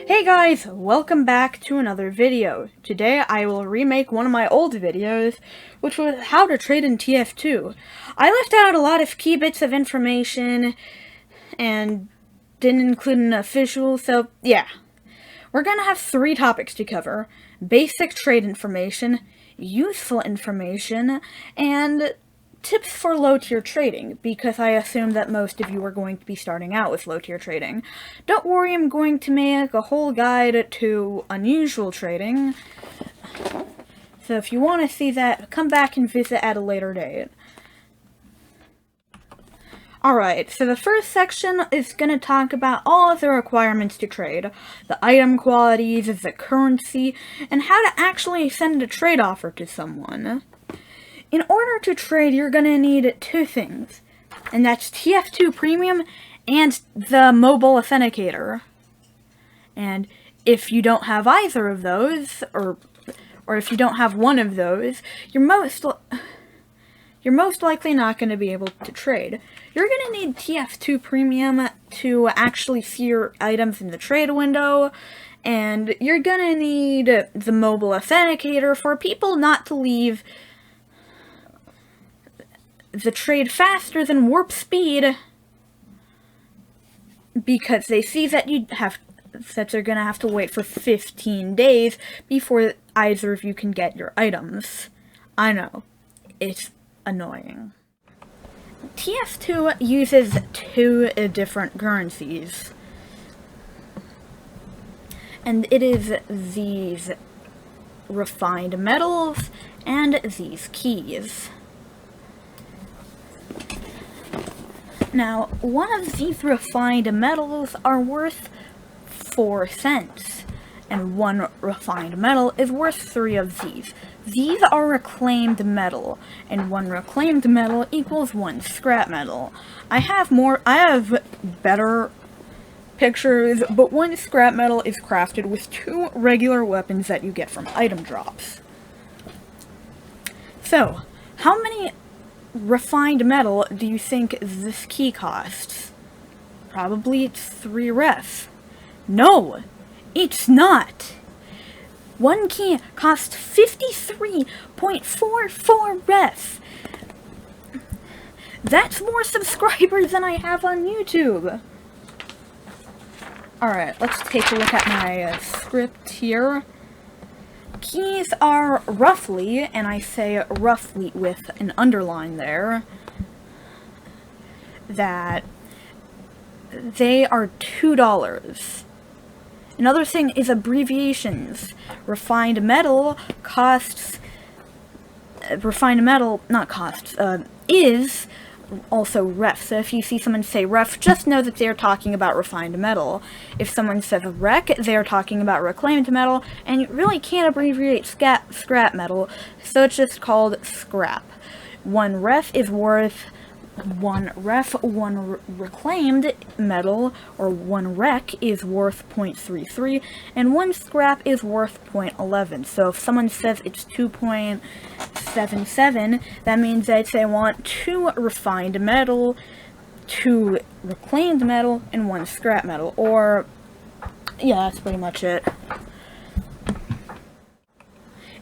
Hey guys, welcome back to another video. Today I will remake one of my old videos, which was how to trade in tf2. I left out a lot of key bits of information and didn't include an official, so yeah. We're gonna have 3 topics to cover: basic trade information, useful information, and tips for low-tier trading, because I assume that most of you are going to be starting out with low-tier trading. Don't worry, I'm going to make a whole guide to unusual trading, so if you want to see that, come back and visit at a later date. Alright, so the first section is going to talk about all of the requirements to trade, the item qualities, the currency, and how to actually send a trade offer to someone. In order to trade, you're going to need 2 things, and that's tf2 Premium and the mobile authenticator. And if you don't have either of those, or if you don't have one of those, you're most likely not going to be able to trade. You're going to need tf2 Premium to actually see your items in the trade window, and you're going to need the mobile authenticator for people not to leave the trade faster than warp speed, because they see that they're gonna have to wait for 15 days before either of you can get your items. I know, it's annoying. TF2 uses 2 different currencies, and it is these refined metals and these keys. Now, one of these refined metals are worth 4 cents, and one refined metal is worth 3 of these. These are reclaimed metal, and 1 reclaimed metal equals 1 scrap metal. I have better pictures, but 1 scrap metal is crafted with 2 regular weapons that you get from item drops. So, how many refined metal do you think this key costs? Probably it's 3 ref. No, it's not. 1 key costs 53.44 ref. That's more subscribers than I have on YouTube. Alright, let's take a look at my script here. Keys are roughly, and I say roughly with an underline there, that they are $2. Another thing is abbreviations. Refined metal is also ref. So if you see someone say ref, just know that they're talking about refined metal. If someone says rec, they're talking about reclaimed metal, and you really can't abbreviate scrap metal, so it's just called scrap. 1 ref is worth 1 ref, 1 reclaimed metal, or 1 rec is worth 0.33, and 1 scrap is worth 0.11. So if someone says it's 2.77, that means that they want 2 refined metal, 2 reclaimed metal, and 1 scrap metal. Or, yeah, that's pretty much it.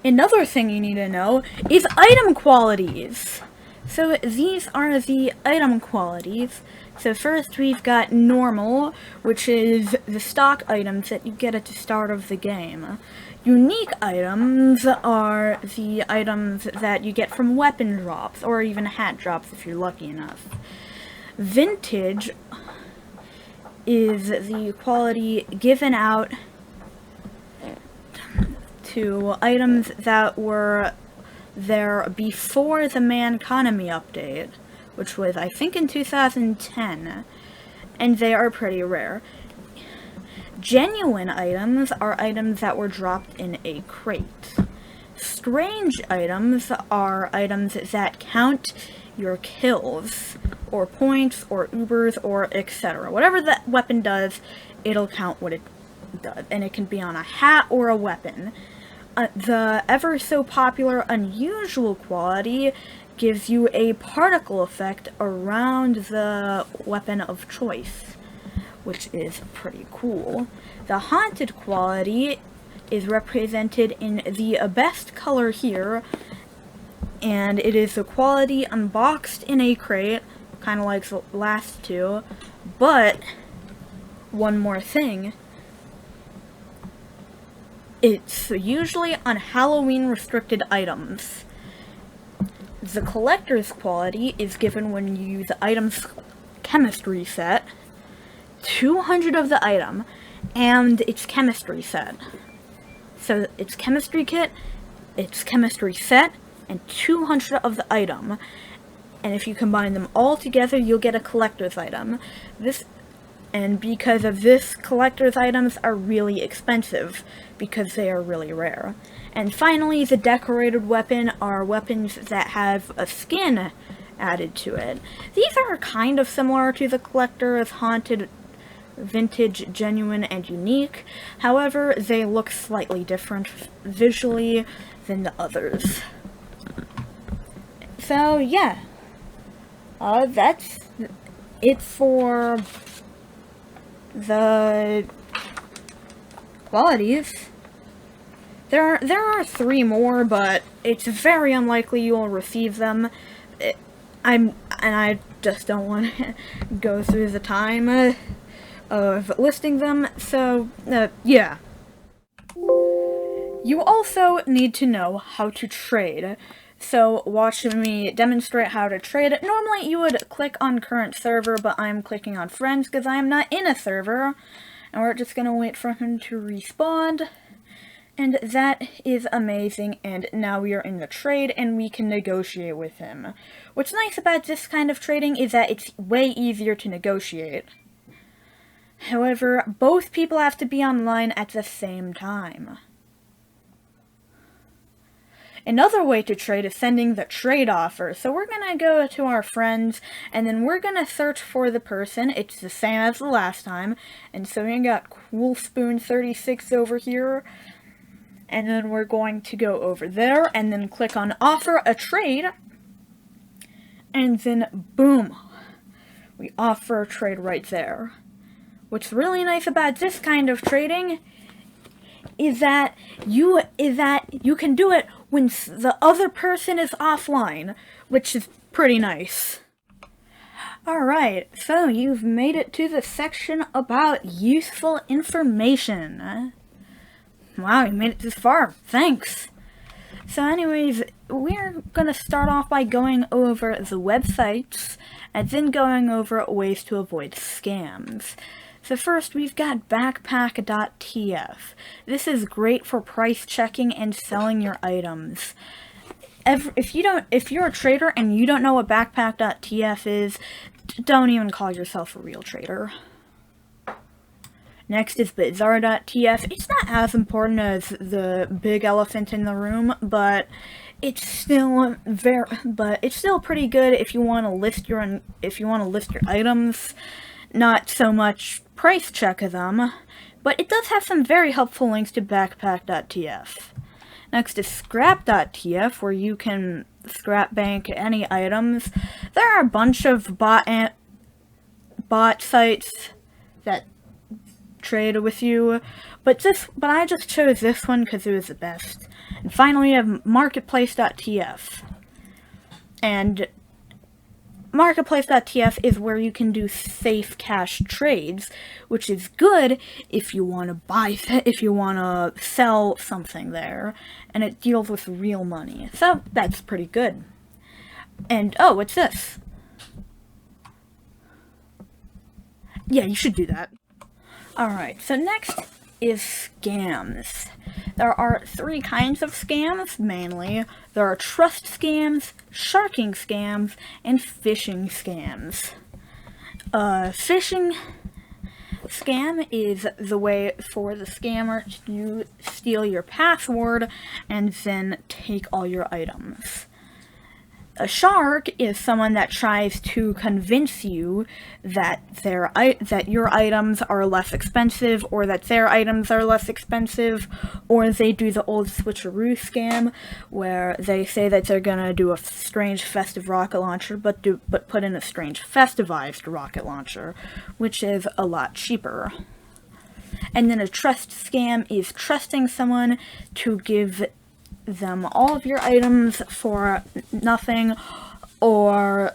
Another thing you need to know is item qualities. So these are the item qualities. So first we've got normal, which is the stock items that you get at the start of the game. Unique items are the items that you get from weapon drops, or even hat drops if you're lucky enough. Vintage is the quality given out to items that were there before the Manconomy update, which was, I think, in 2010, and they are pretty rare. Genuine items are items that were dropped in a crate. Strange items are items that count your kills, or points, or Ubers, or etc. Whatever that weapon does, it'll count what it does, and it can be on a hat or a weapon. The ever so popular unusual quality gives you a particle effect around the weapon of choice. which is pretty cool. The haunted quality is represented in the best color here, and it is the quality unboxed in a crate, kind of like the last two, but one more thing. It's usually on Halloween restricted items. The collector's quality is given when you use the item's chemistry set, 200 of the item, and its chemistry set. So its chemistry kit, its chemistry set, and 200 of the item. And if you combine them all together, you'll get a collector's item. And because of this, collector's items are really expensive, because they are really rare. And finally, the decorated weapon are weapons that have a skin added to it. These are kind of similar to the collector's haunted, vintage, genuine, and unique. However, they look slightly different visually than the others. So, yeah. That's it for the qualities. There are 3 more, but it's very unlikely you will receive them. I just don't want to go through the time of listing them, so yeah. You also need to know how to trade. So watch me demonstrate how to trade. Normally you would click on current server, but I'm clicking on friends because I am not in a server. And we're just gonna wait for him to respawn. And that is amazing, and now we are in the trade and we can negotiate with him. What's nice about this kind of trading is that it's way easier to negotiate. However, both people have to be online at the same time. Another way to trade is sending the trade offer. So we're gonna go to our friends, and then we're gonna search for the person. It's the same as the last time. And so we got Cool Spoon 36 over here. And then we're going to go over there, and then click on offer a trade. And then boom, we offer a trade right there. What's really nice about this kind of trading is that you can do it when the other person is offline, which is pretty nice. Alright, so you've made it to the section about useful information. Wow, you made it this far. Thanks. So anyways, we're gonna start off by going over the websites, and then going over ways to avoid scams. So first, we've got backpack.tf. This is great for price checking and selling your items. If you're a trader and you don't know what backpack.tf is, don't even call yourself a real trader. Next is bizarre.tf. It's not as important as the big elephant in the room, but it's still pretty good if you want to list your items. Not so much price check them, but it does have some very helpful links to backpack.tf. Next is scrap.tf, where you can scrap bank any items. There are a bunch of bot sites that trade with you, but I just chose this one because it was the best. And finally, we have marketplace.tf. And marketplace.tf is where you can do safe cash trades, which is good if you want to sell something there, and it deals with real money. So that's pretty good. And oh, what's this? Yeah, you should do that. Alright, so next is scams. There are 3 kinds of scams, mainly. There are trust scams, sharking scams, and phishing scams. Phishing scam is the way for the scammer to steal your password and then take all your items. A shark is someone that tries to convince you that that your items are less expensive, or that their items are less expensive, or they do the old switcheroo scam where they say that they're gonna do a strange festive rocket launcher, but put in a strange festivized rocket launcher, which is a lot cheaper. And then a trust scam is trusting someone to give them all of your items for nothing, or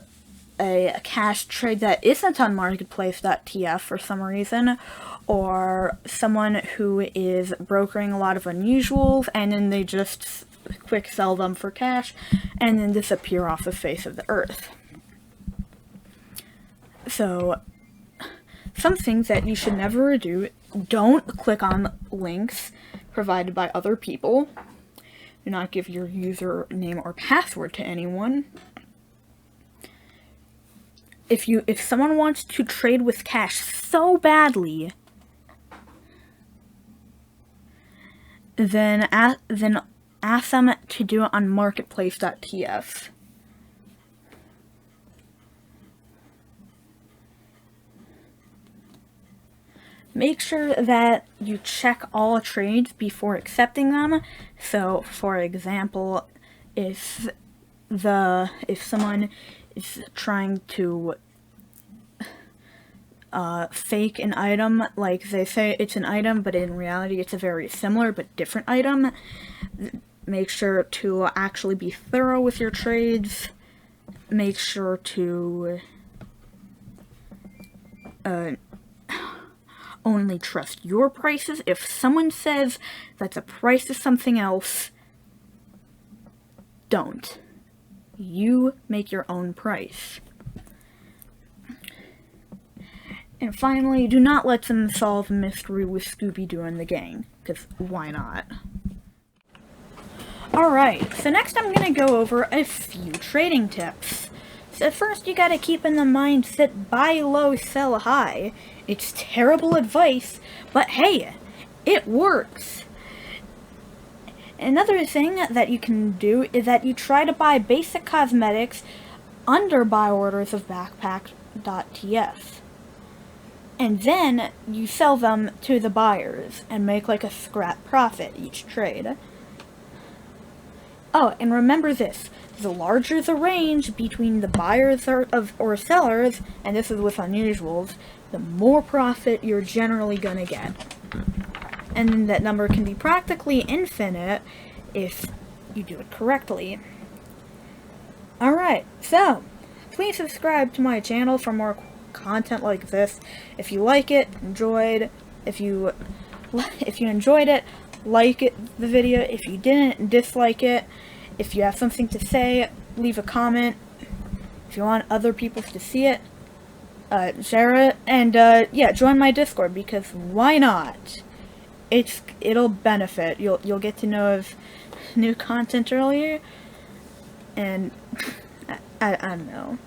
a cash trade that isn't on marketplace.tf for some reason, or someone who is brokering a lot of unusuals and then they just quick sell them for cash and then disappear off the face of the earth. So some things that you should never do: don't click on links provided by other people. Do not give your username or password to anyone. If someone wants to trade with cash so badly, then ask them to do it on marketplace.tf. Make sure that you check all trades before accepting them. So, for example, if someone is trying to fake an item, like they say it's an item, but in reality it's a very similar but different item, make sure to actually be thorough with your trades. Make sure to only trust your prices. If someone says that the price is something else, don't. You make your own price. And finally, do not let them solve a mystery with Scooby-Doo and the gang, because why not? Alright, so next I'm going to go over a few trading tips. So first, you gotta keep in the mindset, buy low, sell high. It's terrible advice, but hey, it works. Another thing that you can do is that you try to buy basic cosmetics under buy orders of backpack.tf. And then you sell them to the buyers and make like a scrap profit each trade. Oh, and remember this: the larger the range between the buyers or sellers, and this is with unusuals, the more profit you're generally gonna get. And then that number can be practically infinite if you do it correctly. Alright, so please subscribe to my channel for more content like this. If you like it, if you enjoyed it, like the video. If you didn't, dislike it. If you have something to say, leave a comment. If you want other people to see it, share it. And yeah, join my Discord, because why not? It'll benefit. You'll get to know of new content earlier, and I don't know.